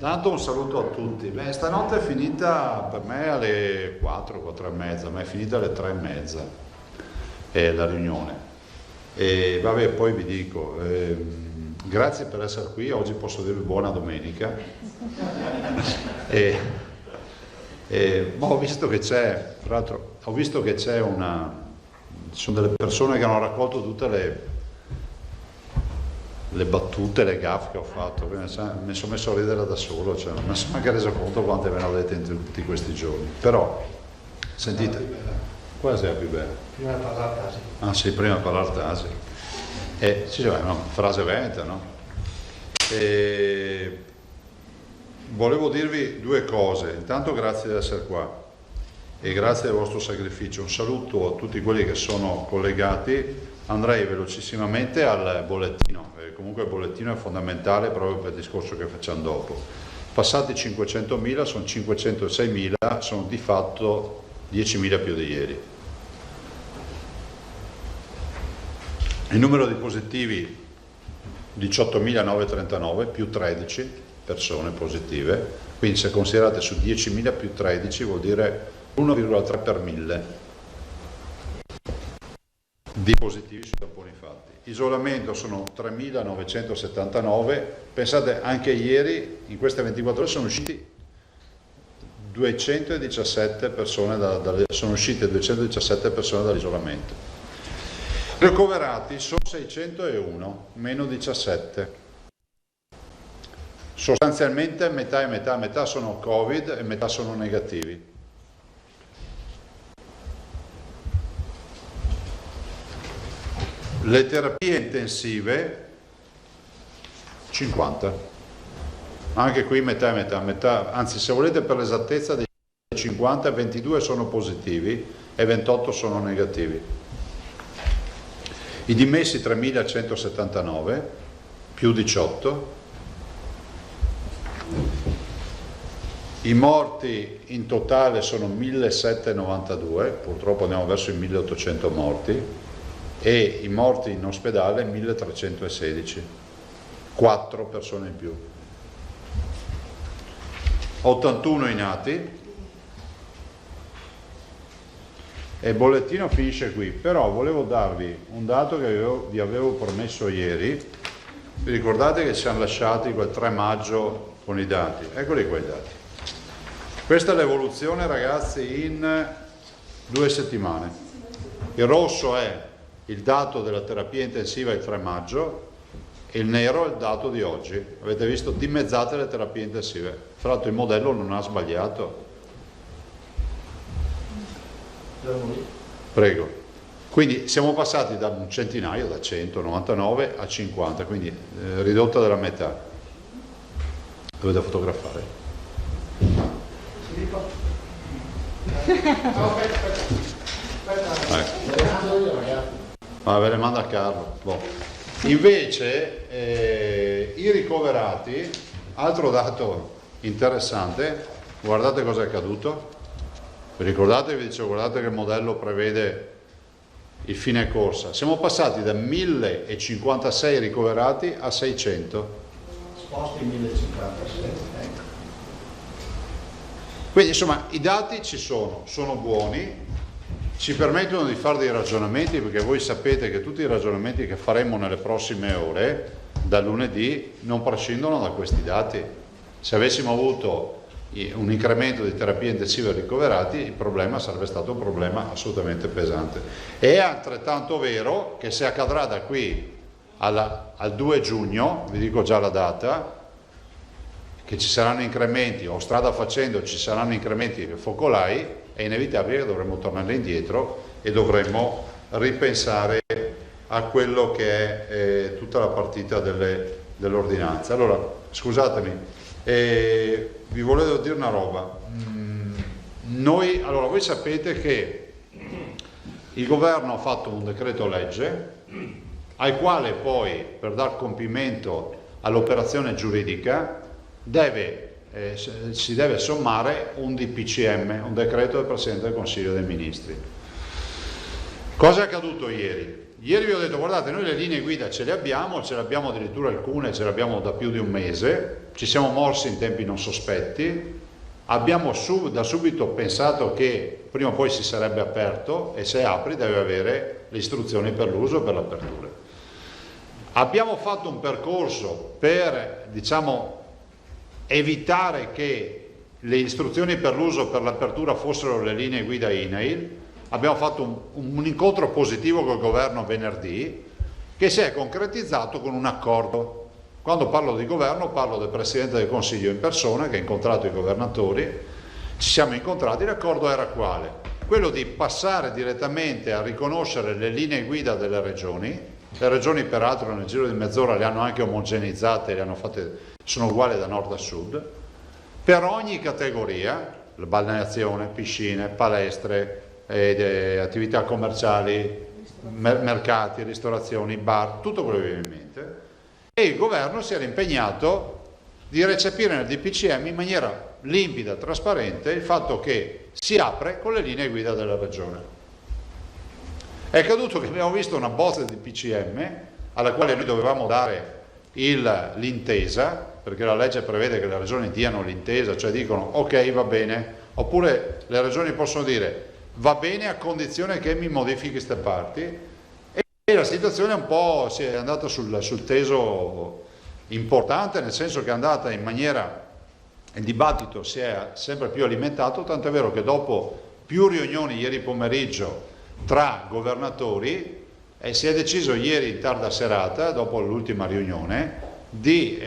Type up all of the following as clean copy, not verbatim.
Intanto un saluto a tutti. Beh, stanotte è finita per me alle 4, 4 e mezza, ma è finita alle 3 e mezza la riunione. E vabbè, poi vi dico, grazie per essere qui, oggi posso dirvi buona domenica. Ma ho visto che c'è, tra l'altro, ho visto che c'è ci sono delle persone che hanno raccolto tutte le battute, le gaffe che ho fatto, mi sono messo a ridere da solo, cioè, non mi sono anche reso conto quante ve ne ho dette in tutti questi giorni. Però, sentite, quasi è la più bella. Prima di parlare Tasi. Ah sì, prima di parlare Tasi. Sì, no, frase veneta, no? Volevo dirvi due cose. Intanto grazie di essere qua e grazie del vostro sacrificio. Un saluto a tutti quelli che sono collegati. Andrei velocissimamente al bollettino. Comunque il bollettino è fondamentale proprio per il discorso che facciamo dopo. Passati 500.000 sono 506.000, sono di fatto 10.000 più di ieri. Il numero di positivi 18.939 più 13 persone positive, quindi se considerate su 10.000 più 13 vuol dire 1,3 per 1000 di positivi sui tamponi fatti. Isolamento sono 3.979, pensate anche ieri in queste 24 ore sono usciti 217 persone dall'isolamento. Ricoverati sono 601, meno 17. Sostanzialmente metà e metà, metà sono Covid e metà sono negativi. Le terapie intensive 50, anche qui metà e metà, metà, anzi se volete per l'esattezza dei 50, 22 sono positivi e 28 sono negativi. I dimessi 3.179 più 18, i morti in totale sono 1.792, purtroppo andiamo verso i 1.800 morti, e i morti in ospedale 1.316, 4 persone in più. 81 i nati e il bollettino finisce qui, però volevo darvi un dato che vi avevo promesso ieri. Vi ricordate che ci siamo lasciati quel 3 maggio con i dati? Eccoli qua i dati. Questa è l'evoluzione, ragazzi, in 2 settimane. Il rosso è il dato della terapia intensiva il 3 maggio e il nero è il dato di oggi. Avete visto, dimezzate le terapie intensive. Fra l'altro il modello non ha sbagliato. Prego. Quindi siamo passati da un centinaio, da 199 a 50, quindi ridotta della metà. Dovete fotografare. Ve le manda a Carlo. Invece i ricoverati, altro dato interessante, guardate cosa è accaduto. Vi ricordate? Vi dicevo, guardate che il modello prevede il fine corsa. Siamo passati da 1056 ricoverati a 600. Sposti 1056. Ecco. Quindi insomma i dati ci sono buoni. Ci permettono di fare dei ragionamenti, perché voi sapete che tutti i ragionamenti che faremo nelle prossime ore, da lunedì, non prescindono da questi dati. Se avessimo avuto un incremento di terapie intensive ricoverati, il problema sarebbe stato un problema assolutamente pesante. È altrettanto vero che se accadrà da qui al 2 giugno, vi dico già la data, che ci saranno incrementi, o strada facendo ci saranno incrementi di focolai, è inevitabile che dovremmo tornare indietro e dovremmo ripensare a quello che è tutta la partita dell'ordinanza. Allora, scusatemi, vi volevo dire una roba. Allora, voi sapete che il governo ha fatto un decreto legge al quale poi, per dar compimento all'operazione giuridica, si deve sommare un DPCM, un decreto del Presidente del Consiglio dei Ministri. Cosa è accaduto ieri? Ieri vi ho detto, guardate, noi le linee guida ce le abbiamo addirittura alcune, ce le abbiamo da più di un mese, ci siamo mossi in tempi non sospetti, abbiamo da subito pensato che prima o poi si sarebbe aperto e se apri deve avere le istruzioni per l'uso e per l'apertura. Abbiamo fatto un percorso per, diciamo, evitare che le istruzioni per l'uso e per l'apertura fossero le linee guida INAIL. Abbiamo fatto un incontro positivo col governo venerdì che si è concretizzato con un accordo. Quando parlo di governo parlo del Presidente del Consiglio in persona che ha incontrato i governatori, ci siamo incontrati, l'accordo era quale? Quello di passare direttamente a riconoscere le linee guida delle regioni. Le regioni peraltro nel giro di mezz'ora le hanno anche omogeneizzate, le hanno fatte, sono uguali da nord a sud, per ogni categoria, la balneazione, piscine, palestre, attività commerciali, mercati, ristorazioni, bar, tutto quello che viene in mente, e il governo si era impegnato di recepire nel DPCM in maniera limpida, trasparente, il fatto che si apre con le linee guida della regione. È accaduto che abbiamo visto una bozza di DPCM alla quale noi dovevamo dare l'intesa, perché la legge prevede che le regioni diano l'intesa, cioè dicono ok va bene, oppure le regioni possono dire va bene a condizione che mi modifichi queste parti, e la situazione un po' si è andata sul teso importante, nel senso che è andata in maniera, il dibattito si è sempre più alimentato, tanto è vero che dopo più riunioni ieri pomeriggio tra governatori si è deciso ieri in tarda serata, dopo l'ultima riunione, di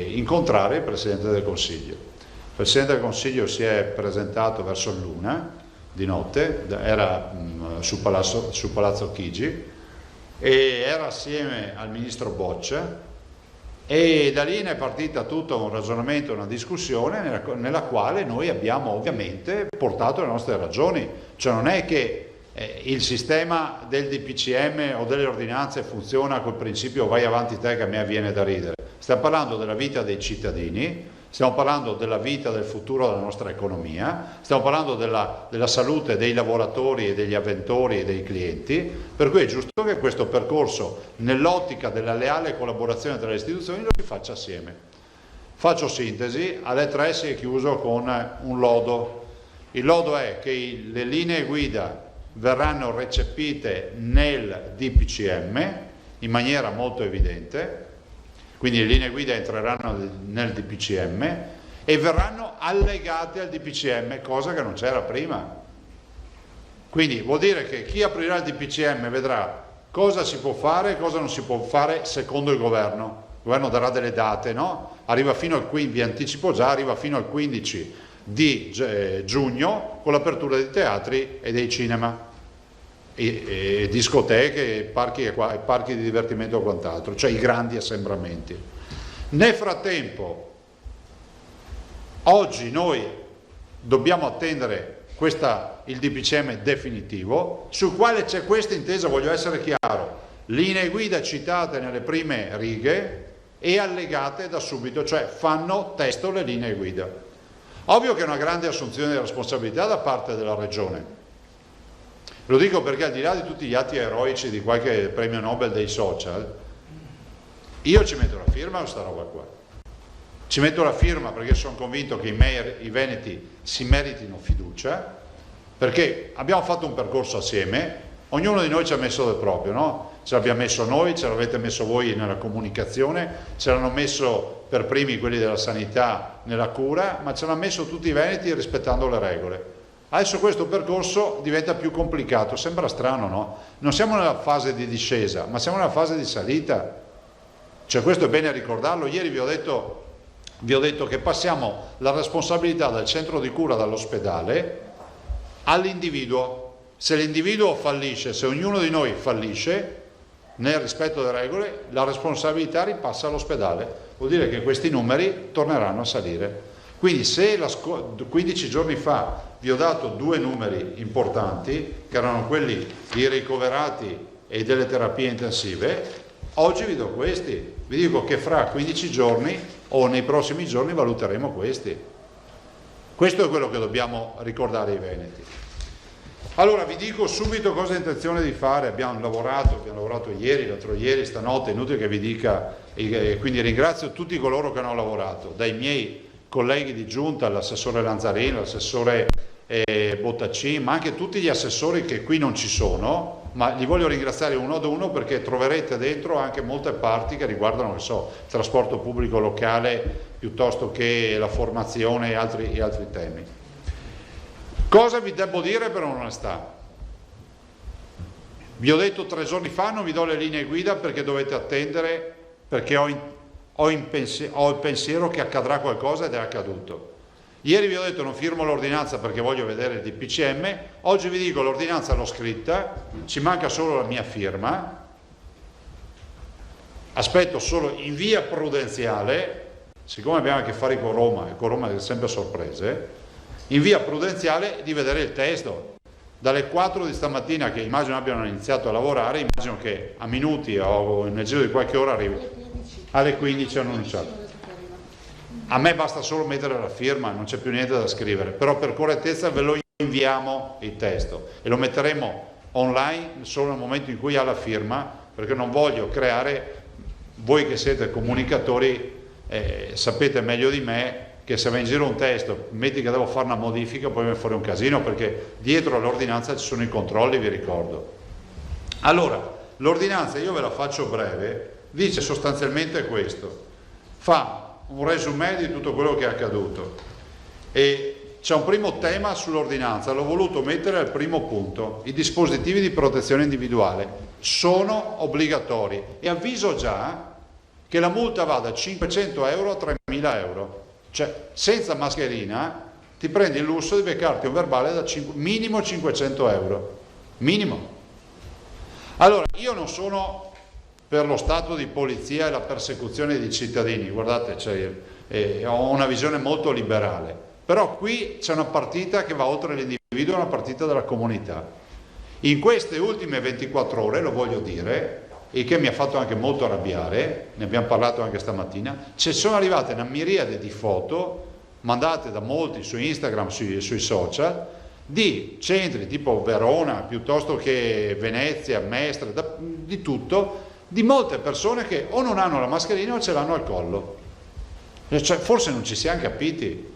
incontrare il Presidente del Consiglio. Il Presidente del Consiglio si è presentato verso l'1 di notte, era su Palazzo Chigi, e era assieme al Ministro Boccia, e da lì ne è partita tutto un ragionamento, una discussione nella quale noi abbiamo ovviamente portato le nostre ragioni, cioè non è che il sistema del DPCM o delle ordinanze funziona col principio vai avanti te che a me viene da ridere. Stiamo parlando della vita dei cittadini, stiamo parlando della vita, del futuro della nostra economia, stiamo parlando della salute dei lavoratori e degli avventori e dei clienti, per cui è giusto che questo percorso, nell'ottica della leale collaborazione tra le istituzioni, lo si faccia assieme. Faccio sintesi, alle 3 si è chiuso con un lodo. Il lodo è che le linee guida verranno recepite nel DPCM in maniera molto evidente, quindi le linee guida entreranno nel DPCM e verranno allegate al DPCM, cosa che non c'era prima. Quindi vuol dire che chi aprirà il DPCM vedrà cosa si può fare e cosa non si può fare secondo il governo. Il governo darà delle date, no? Arriva fino al 15, vi anticipo già, arriva fino al 15 di giugno con l'apertura dei teatri e dei cinema. E discoteche, parchi di divertimento e quant'altro, cioè i grandi assembramenti. Nel frattempo, oggi noi dobbiamo attendere il DPCM definitivo, sul quale c'è questa intesa, voglio essere chiaro, linee guida citate nelle prime righe e allegate da subito, cioè fanno testo le linee guida. Ovvio che è una grande assunzione di responsabilità da parte della Regione. Lo dico perché al di là di tutti gli atti eroici di qualche premio Nobel dei social, io ci metto la firma a questa roba qua. Ci metto la firma perché sono convinto che i veneti si meritino fiducia, perché abbiamo fatto un percorso assieme, ognuno di noi ci ha messo del proprio, no? Ce l'abbiamo messo noi, ce l'avete messo voi nella comunicazione, ce l'hanno messo per primi quelli della sanità nella cura, ma ce l'hanno messo tutti i veneti rispettando le regole. Adesso questo percorso diventa più complicato, sembra strano, no? Non siamo nella fase di discesa, ma siamo nella fase di salita. Cioè questo è bene ricordarlo. Ieri vi ho detto che passiamo la responsabilità del centro di cura dall'ospedale all'individuo. Se l'individuo fallisce, se ognuno di noi fallisce nel rispetto delle regole, la responsabilità ripassa all'ospedale. Vuol dire che questi numeri torneranno a salire. Quindi se 15 giorni fa vi ho dato 2 numeri importanti, che erano quelli di ricoverati e delle terapie intensive, oggi vi do questi. Vi dico che fra 15 giorni o nei prossimi giorni valuteremo questi. Questo è quello che dobbiamo ricordare ai veneti. Allora vi dico subito cosa ho intenzione di fare. Abbiamo lavorato ieri, l'altro ieri, stanotte, è inutile che vi dica, e quindi ringrazio tutti coloro che hanno lavorato, dai miei colleghi di giunta, l'assessore Lanzarino, l'assessore Bottacci, ma anche tutti gli assessori che qui non ci sono, ma li voglio ringraziare uno ad uno perché troverete dentro anche molte parti che riguardano, il trasporto pubblico locale piuttosto che la formazione e altri temi. Cosa vi devo dire per onestà? Vi ho detto 3 giorni fa, non vi do le linee guida perché dovete attendere, perché ho il pensiero che accadrà qualcosa ed è accaduto. Ieri vi ho detto non firmo l'ordinanza perché voglio vedere il DPCM, oggi vi dico l'ordinanza l'ho scritta, ci manca solo la mia firma, aspetto solo in via prudenziale, siccome abbiamo a che fare con Roma, e con Roma è sempre sorprese, in via prudenziale di vedere il testo. Dalle 4 di stamattina, che immagino abbiano iniziato a lavorare, immagino che a minuti o nel giro di qualche ora arrivi. Alle 15 hanno annunciato. A me basta solo mettere la firma, non c'è più niente da scrivere, però per correttezza ve lo inviamo il testo e lo metteremo online solo nel momento in cui ha la firma, perché non voglio creare, voi che siete comunicatori sapete meglio di me che se va in giro un testo, metti che devo fare una modifica, poi mi fuori un casino, perché dietro all'ordinanza ci sono i controlli, vi ricordo. Allora, l'ordinanza, io ve la faccio breve, dice sostanzialmente questo, fa un resumé di tutto quello che è accaduto e c'è un primo tema sull'ordinanza, l'ho voluto mettere al primo punto: i dispositivi di protezione individuale sono obbligatori e avviso già che la multa va da 500 euro a 3.000 euro, cioè senza mascherina ti prendi il lusso di beccarti un verbale da minimo 500 euro, minimo. Allora, io non sono per lo stato di polizia e la persecuzione dei cittadini, guardate, ho una visione molto liberale, però qui c'è una partita che va oltre l'individuo, è una partita della comunità. In queste ultime 24 ore, lo voglio dire, e che mi ha fatto anche molto arrabbiare, ne abbiamo parlato anche stamattina, ci sono arrivate una miriade di foto mandate da molti su Instagram, sui social, di centri tipo Verona, piuttosto che Venezia, Mestre, di tutto, di molte persone che o non hanno la mascherina o ce l'hanno al collo. Cioè, forse non ci siamo capiti.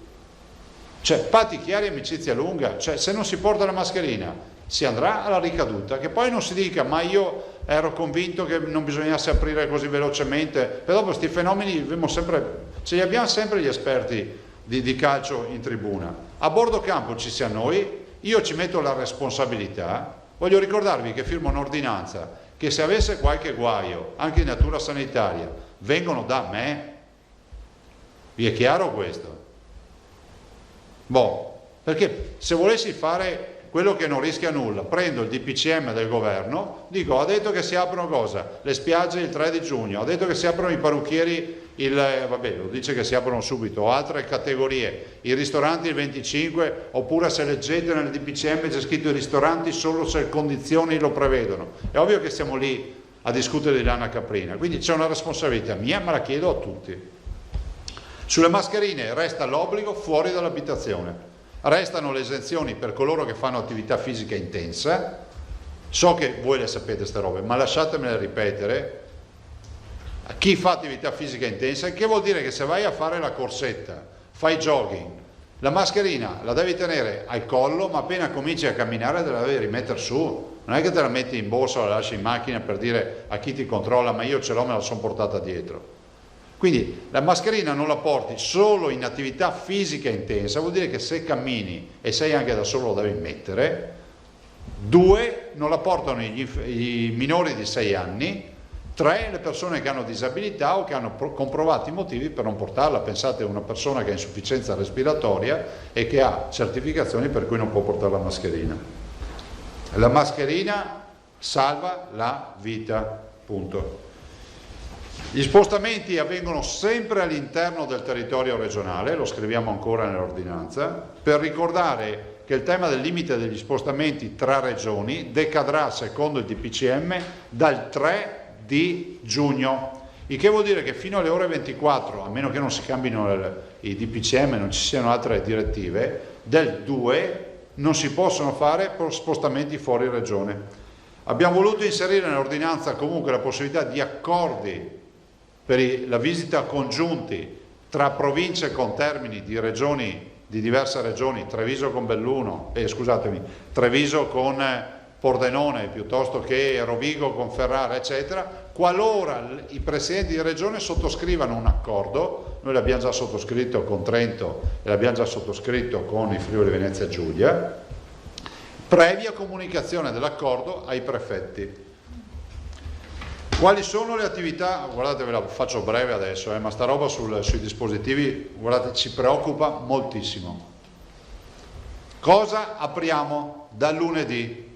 Cioè, patti chiari, amicizia lunga. Cioè, se non si porta la mascherina si andrà alla ricaduta, che poi non si dica ma io ero convinto che non bisognasse aprire così velocemente, però dopo questi fenomeni ce li abbiamo sempre gli esperti di calcio in tribuna. A bordo campo ci siamo noi, io ci metto la responsabilità, voglio ricordarvi che firmo un'ordinanza che se avesse qualche guaio, anche in natura sanitaria, vengono da me. Vi è chiaro questo? Perché se volessi fare quello che non rischia nulla, prendo il DPCM del governo, dico, ha detto che si aprono cosa? Le spiagge il 3 di giugno, ha detto che si aprono i parrucchieri lo dice che si aprono subito, o altre categorie, i ristoranti il 25, oppure se leggete nel DPCM c'è scritto i ristoranti solo se le condizioni lo prevedono. È ovvio che siamo lì a discutere di lana caprina, quindi c'è una responsabilità mia, ma la chiedo a tutti. Sulle mascherine resta l'obbligo fuori dall'abitazione, restano le esenzioni per coloro che fanno attività fisica intensa. So che voi le sapete queste robe, ma lasciatemele ripetere. Chi fa attività fisica intensa, che vuol dire che se vai a fare la corsetta, fai jogging, la mascherina la devi tenere al collo, ma appena cominci a camminare te la devi rimettere su, non è che te la metti in borsa o la lasci in macchina per dire a chi ti controlla ma io ce l'ho, me la sono portata dietro. Quindi la mascherina non la porti solo in attività fisica intensa, vuol dire che se cammini e sei anche da solo la devi mettere. 2, non la portano i minori di 6 anni. 3, le persone che hanno disabilità o che hanno comprovati motivi per non portarla. Pensate a una persona che ha insufficienza respiratoria e che ha certificazioni per cui non può portare la mascherina. La mascherina salva la vita, punto. Gli spostamenti avvengono sempre all'interno del territorio regionale, lo scriviamo ancora nell'ordinanza, per ricordare che il tema del limite degli spostamenti tra regioni decadrà secondo il DPCM dal 3 di giugno, il che vuol dire che fino alle ore 24, a meno che non si cambino i DPCM, non ci siano altre direttive, del 2 non si possono fare spostamenti fuori regione. Abbiamo voluto inserire nell'ordinanza comunque la possibilità di accordi per la visita congiunti tra province con termini di regioni, di diverse regioni, Treviso con Belluno, Treviso con Pordenone piuttosto che Rovigo con Ferrara, eccetera, qualora i presidenti di regione sottoscrivano un accordo. Noi l'abbiamo già sottoscritto con Trento e l'abbiamo già sottoscritto con il Friuli Venezia Giulia, previa comunicazione dell'accordo ai prefetti. Quali sono le attività? Guardate, ve la faccio breve adesso, ma sta roba sui dispositivi, guardate, ci preoccupa moltissimo. Cosa apriamo da lunedì?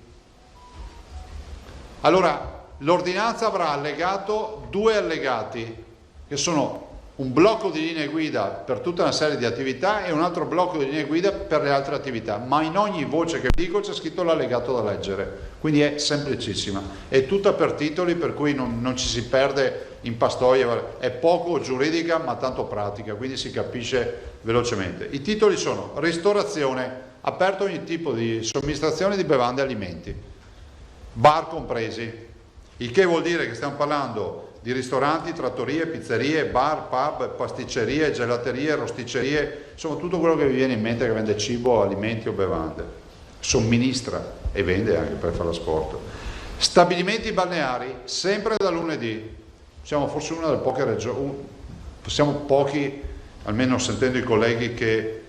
Allora, l'ordinanza avrà allegato 2 allegati, che sono un blocco di linee guida per tutta una serie di attività e un altro blocco di linee guida per le altre attività, ma in ogni voce che dico c'è scritto l'allegato da leggere, quindi è semplicissima, è tutta per titoli, per cui non ci si perde in pastoie, è poco giuridica ma tanto pratica, quindi si capisce velocemente. I titoli sono: ristorazione, aperto ogni tipo di somministrazione di bevande e alimenti, bar compresi, il che vuol dire che stiamo parlando di ristoranti, trattorie, pizzerie, bar, pub, pasticcerie, gelaterie, rosticcerie, insomma tutto quello che vi viene in mente che vende cibo, alimenti o bevande, somministra e vende anche per fare l'asporto. Stabilimenti balneari, sempre da lunedì, siamo forse una delle poche regioni, siamo pochi, almeno sentendo i colleghi che...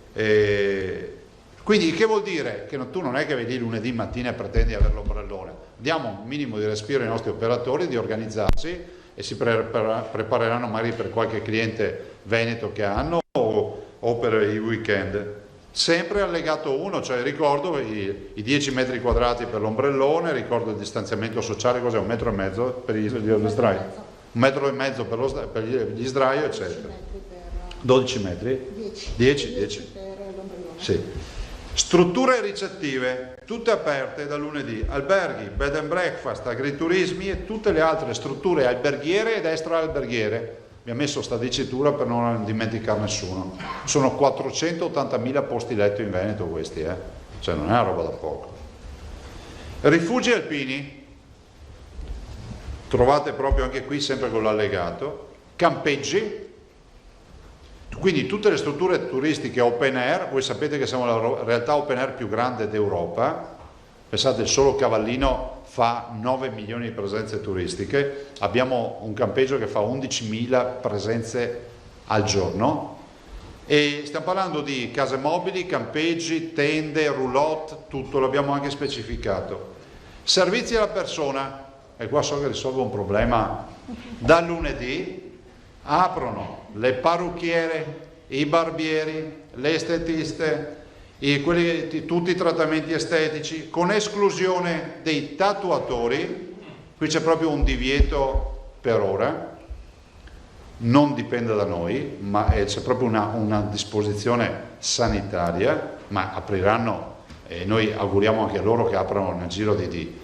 Quindi che vuol dire? Che tu non è che vai lì lunedì mattina e pretendi di avere l'ombrellone, diamo un minimo di respiro ai nostri operatori di organizzarsi e si prepareranno magari per qualche cliente veneto che hanno o per i weekend. Sempre allegato 1, cioè ricordo i 10 metri quadrati per l'ombrellone, ricordo il distanziamento sociale, cos'è? 1,5 metri per gli sdraio, 1,5 metri per gli sdraio, eccetera. 12 metri? 10 per l'ombrellone. Sì. Strutture ricettive, tutte aperte da lunedì, alberghi, bed and breakfast, agriturismi e tutte le altre strutture alberghiere ed extra alberghiere. Abbiamo messo sta dicitura per non dimenticare nessuno. Sono 480.000 posti letto in Veneto questi, cioè non è una roba da poco. Rifugi alpini, trovate proprio anche qui sempre con l'allegato, campeggi, quindi tutte le strutture turistiche open air. Voi sapete che siamo la realtà open air più grande d'Europa, pensate il solo Cavallino fa 9 milioni di presenze turistiche, abbiamo un campeggio che fa 11.000 presenze al giorno e stiamo parlando di case mobili, campeggi, tende, roulotte, tutto l'abbiamo anche specificato. Servizi alla persona, e qua so che risolvo un problema, da lunedì aprono le parrucchiere, i barbieri, le estetiste, tutti i trattamenti estetici, con esclusione dei tatuatori. Qui c'è proprio un divieto per ora, non dipende da noi, ma c'è proprio una disposizione sanitaria, ma apriranno e noi auguriamo anche a loro che aprano nel giro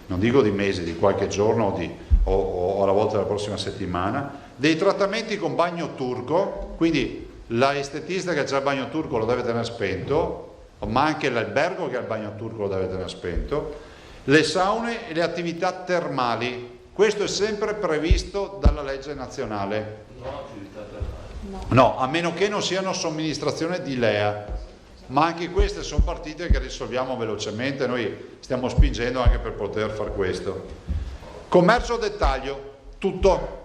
non dico di mesi, di qualche giorno o alla volta della prossima settimana. Dei trattamenti con bagno turco, quindi la estetista che ha il bagno turco lo deve tenere spento, ma anche l'albergo che ha il bagno turco lo deve tenere spento, le saune e le attività termali. Questo è sempre previsto dalla legge nazionale. No, a meno che non siano somministrazione di LEA, ma anche queste sono partite che risolviamo velocemente, noi stiamo spingendo anche per poter far questo. Commercio a dettaglio, tutto.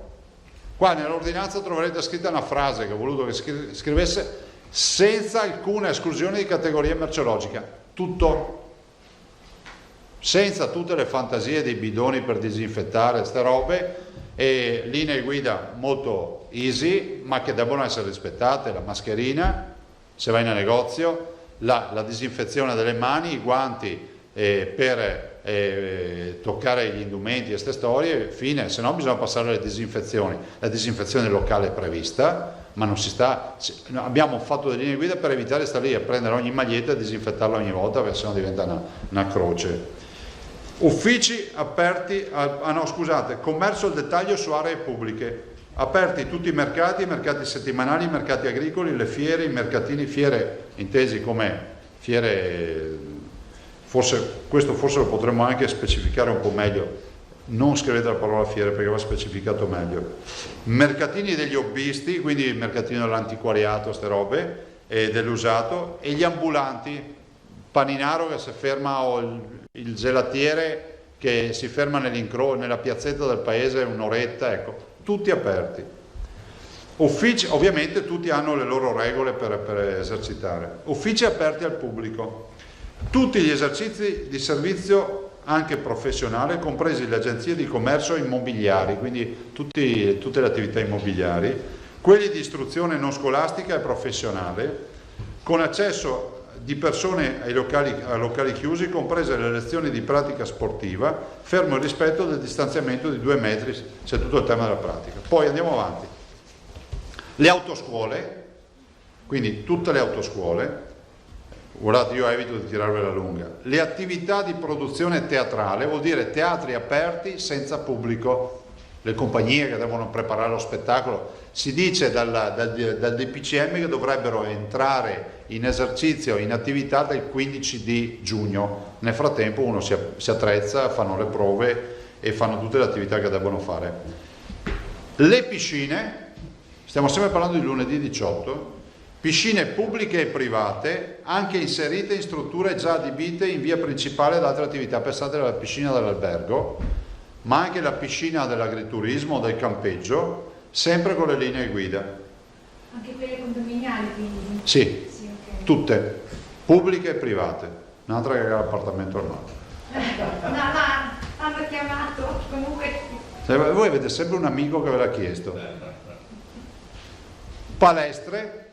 Qua nell'ordinanza troverete scritta una frase che ho voluto che scrivesse: senza alcuna esclusione di categoria merceologica, tutto, senza tutte le fantasie dei bidoni per disinfettare, ste robe, e linee guida molto easy, ma che devono essere rispettate: la mascherina se vai nel negozio, la disinfezione delle mani, i guanti per toccare gli indumenti e ste storie, fine, se no bisogna passare alle disinfezioni. La disinfezione locale è prevista, ma non si sta, abbiamo fatto delle linee guida per evitare di stare lì a prendere ogni maglietta e disinfettarla ogni volta, perché sennò diventa una croce. Uffici aperti, commercio al dettaglio su aree pubbliche, aperti tutti i mercati settimanali, i mercati agricoli, le fiere, i mercatini, fiere intesi come fiere questo forse lo potremmo anche specificare un po' meglio, non scrivete la parola fiere perché va specificato meglio. Mercatini degli hobbisti, quindi il mercatino dell'antiquariato, ste robe, e dell'usato, e gli ambulanti, paninaro che si ferma, o il gelatiere che si ferma nella piazzetta del paese un'oretta, ecco, tutti aperti. Uffici, ovviamente tutti hanno le loro regole per esercitare. Uffici aperti al pubblico. Tutti gli esercizi di servizio anche professionale, compresi le agenzie di commercio immobiliari, quindi tutte le attività immobiliari, quelli di istruzione non scolastica e professionale, con accesso di persone a locali chiusi, comprese le lezioni di pratica sportiva, fermo il rispetto del distanziamento di 2 metri, c'è tutto il tema della pratica. Poi andiamo avanti. Le autoscuole, quindi tutte le autoscuole, guardate, io evito di tirarvela lunga. Le attività di produzione teatrale, vuol dire teatri aperti senza pubblico, le compagnie che devono preparare lo spettacolo. Si dice dal DPCM che dovrebbero entrare in esercizio, in attività dal 15 di giugno. Nel frattempo uno si attrezza, fanno le prove e fanno tutte le attività che devono fare. Le piscine, stiamo sempre parlando di lunedì 18, piscine pubbliche e private, anche inserite in strutture già adibite in via principale ad altre attività. Pensate alla piscina dell'albergo, ma anche la piscina dell'agriturismo, del campeggio, sempre con le linee guida. Anche quelle condominiali, quindi? Sì, Okay. tutte, pubbliche e private, un'altra che era l'appartamento al mare. No, hanno chiamato, comunque... Voi avete sempre un amico che ve l'ha chiesto. Palestre.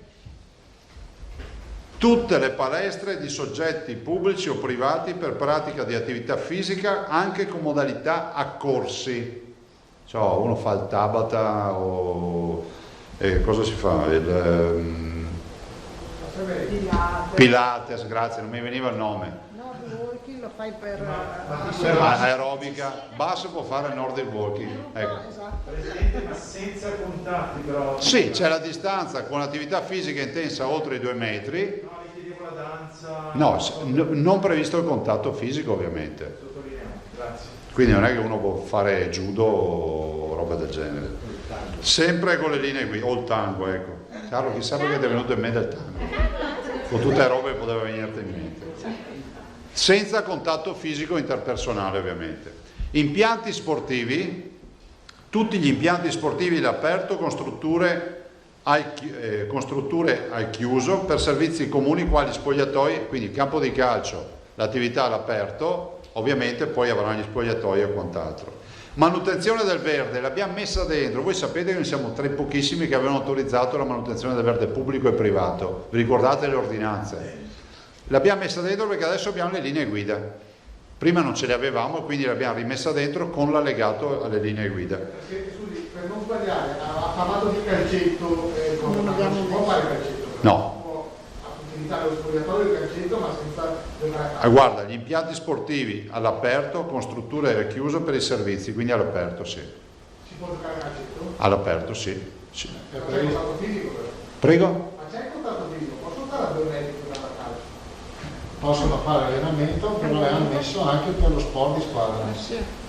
Tutte le palestre di soggetti pubblici o privati per pratica di attività fisica anche con modalità a corsi. Cioè uno fa il Tabata o cosa si fa? Pilates, grazie, non mi veniva il nome. Nordic walking lo fai per aerobica, basso può fare Nordic walking. Ecco. Presidente, ma senza contatti però. Sì, c'è la distanza con attività fisica intensa oltre i 2 metri. No, mi chiedevo la danza. No, non previsto il contatto fisico ovviamente. Sottolineo, grazie. Quindi non è che uno può fare judo o roba del genere. Sempre con le linee qui, o il tango, ecco. Carlo, chissà perché ti è venuto in mente il tango. Con tutte le robe che poteva venirti in mente. Senza contatto fisico interpersonale ovviamente. Impianti sportivi, tutti gli impianti sportivi all'aperto con strutture al chiuso per servizi comuni quali spogliatoi, quindi campo di calcio, l'attività all'aperto, ovviamente poi avranno gli spogliatoi e quant'altro. Manutenzione del verde, l'abbiamo messa dentro, voi sapete che noi siamo tra i pochissimi che avevano autorizzato la manutenzione del verde pubblico e privato, vi ricordate le ordinanze? L'abbiamo messa dentro perché adesso abbiamo le linee guida, prima non ce le avevamo e quindi l'abbiamo rimessa dentro con l'allegato alle linee guida. Perché, scusi, per non sbagliare, ha parlato di calcetto, non si può fare calcetto. No. Si può utilizzare lo spogliatoio del calcetto ma senza dover Guarda, gli impianti sportivi all'aperto con strutture chiuse per i servizi, quindi all'aperto sì. Si può giocare a calcetto? All'aperto sì. Sì. Ma c'è il contatto fisico però. Prego? Ma c'è il contatto fisico? Posso stare a 2 metri giocando a calcio? Possono fare allenamento, però l'hanno messo anche per lo sport di squadra.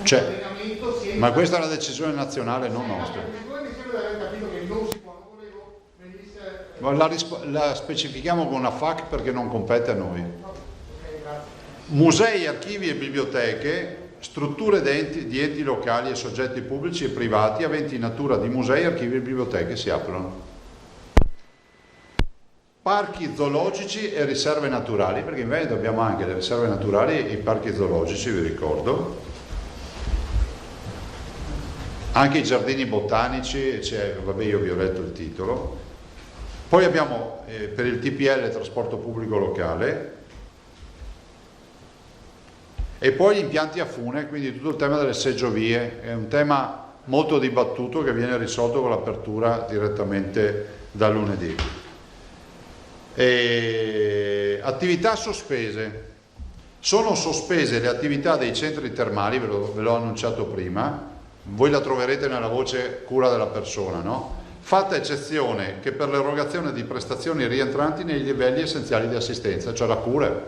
C'è. Allenamento senza... Ma questa è una decisione nazionale, non nostra. Voi mi sembra di aver capito che non si può, non volevo venisse... La specifichiamo con una FAQ perché non compete a noi. Ok, grazie. Musei, archivi e biblioteche, strutture di enti locali e soggetti pubblici e privati aventi natura di musei, archivi e biblioteche si aprono. Parchi zoologici e riserve naturali, perché in Veneto abbiamo anche le riserve naturali e i parchi zoologici, vi ricordo. Anche i giardini botanici, vabbè, io vi ho letto il titolo. Poi abbiamo per il TPL, trasporto pubblico locale, e poi gli impianti a fune, quindi tutto il tema delle seggiovie, è un tema molto dibattuto che viene risolto con l'apertura direttamente da lunedì. Attività sospese. Sono sospese le attività dei centri termali, ve l'ho annunciato prima, voi la troverete nella voce cura della persona, no? Fatta eccezione che per l'erogazione di prestazioni rientranti nei livelli essenziali di assistenza, cioè la cura.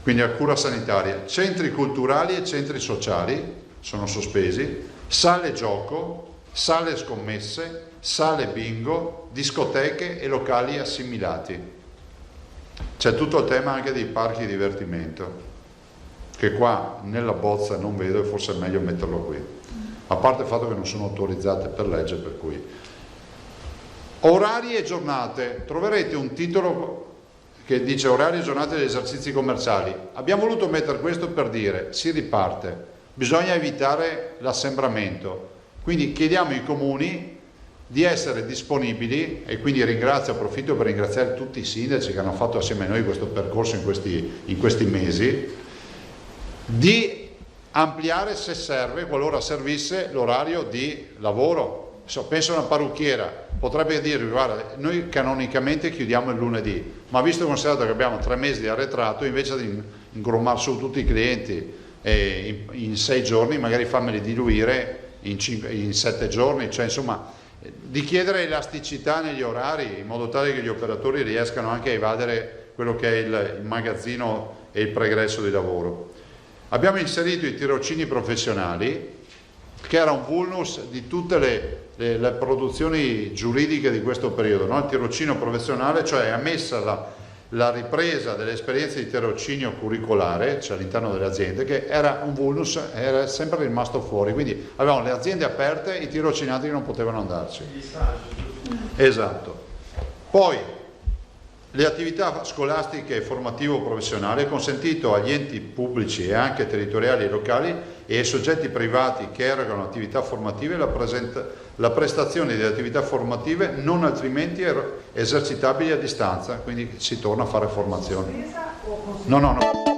quindi a cura sanitaria, centri culturali e centri sociali sono sospesi, sale gioco, sale scommesse, sale bingo, discoteche e locali assimilati. C'è tutto il tema anche dei parchi divertimento, che qua nella bozza non vedo e forse è meglio metterlo qui, a parte il fatto che non sono autorizzate per legge, per cui orari e giornate, troverete un titolo che dice orari e giornate degli esercizi commerciali. Abbiamo voluto mettere questo per dire si riparte, bisogna evitare l'assembramento, quindi chiediamo ai comuni di essere disponibili, e quindi approfitto per ringraziare tutti i sindaci che hanno fatto assieme a noi questo percorso in questi mesi, di ampliare se serve, qualora servisse, l'orario di lavoro. Penso a una parrucchiera, potrebbe dirvi guarda, noi canonicamente chiudiamo il lunedì, ma visto e considerato che abbiamo 3 mesi di arretrato, invece di ingrommare su tutti i clienti in 6 giorni, magari fammeli diluire in 7 giorni, cioè insomma di chiedere elasticità negli orari in modo tale che gli operatori riescano anche a evadere quello che è il magazzino e il pregresso di lavoro. Abbiamo inserito i tirocini professionali, che era un vulnus di tutte le produzioni giuridiche di questo periodo, no? Il tirocino professionale, cioè è ammessa la ripresa delle esperienze di tirocinio curricolare, cioè all'interno delle aziende, che era un vulnus, era sempre rimasto fuori, quindi avevamo le aziende aperte, i tirocinati che non potevano andarci. Gli stage. Esatto. Poi le attività scolastiche e formativo-professionali è consentito agli enti pubblici e anche territoriali e locali e ai soggetti privati che erogano attività formative la prestazione di attività formative non altrimenti esercitabili a distanza, quindi si torna a fare formazione. Spesa o No.